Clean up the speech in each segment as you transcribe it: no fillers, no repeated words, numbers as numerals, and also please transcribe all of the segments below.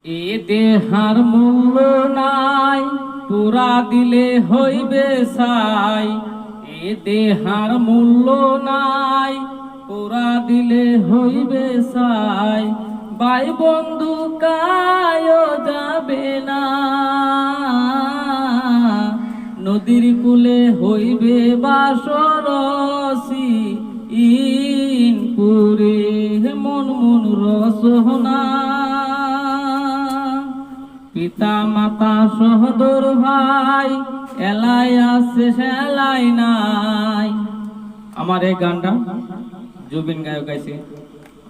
এ দেহার মূল্য নাই, পুরা দিলে হইবে ছাই। এ দেহার মূল্য নাই, পুরা দিলে হইবে ছাই। ভাই বন্ধু কায়ও যাবে না, নদীর কূলে হইবে বাসরসি। ইনপুরে মন মন রসনা, পিতা মাতা সহদর ভাই, এলাই আছে সেলাই নাই। আমার এই গানটা জুবিন গায়ক গাইছে,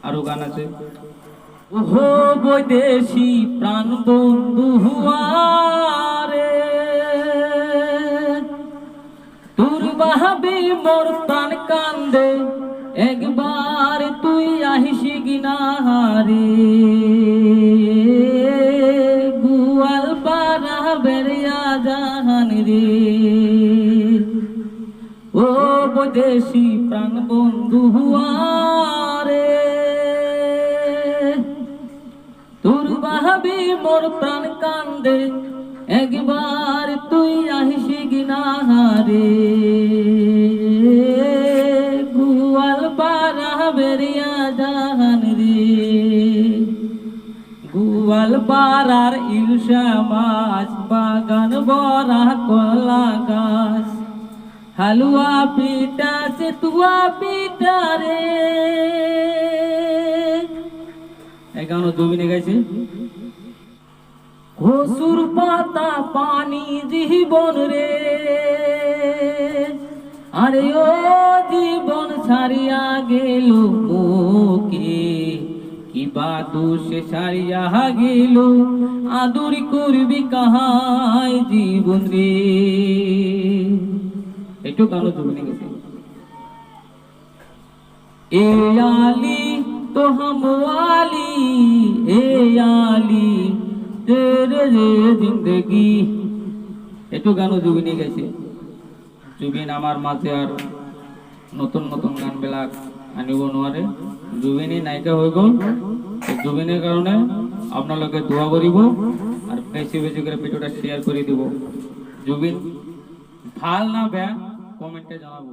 আরো গান আছে। ওহো বৈদেশি প্রাণ বন্ধু হুয়ারে, তোর বাহাবি মোর প্রাণ কান্দে, একবার তুই আহিসি গিনাহারে। গোয়ালপাড়া বেরিয়া জাহান রে, ও বৈদেশি প্রাণ বন্ধু হুয়ারে, তোর বাহাবি মোর প্রাণ কান্দে, একবার তুই আহিসি গিনাহারে। গোয়ালপাড়া বেরিয়া জাহান রে, গোয়ালপাড়ার ইলশা মাছ, বাগান ভরা কলা গাছ, হালুয়া পিঠা চেতুয়া পিঠা রে। এই গানও জমিনে গাইছে। কসুর পাতা পানি জীবন রে, আরে ও জীবন ছাড়িয়া গেল মোকে, কিবা দোষে ছাড়িয়া গেল, আদর করবি কাহাই জীবন রে। একটু গানও জমিনে গেছে। এ আলি তো हम वाली, ए आली तेरे जिंदगी। একটু গানও জুবিনে গেছে। জুবিন আমার মাঝে আর নতুন নতুন গান বিলাক আনিব নোৱাৰে। জুবিনী নায়িকা হৈ গ'ল। জুবিনের কারণে আপনাদেরকে দোয়া করিব আর বেশি বেশি করে ভিডিওটা শেয়ার করে দিব। জুবিন ভাল না বেয়া কমেন্টে জানাবো।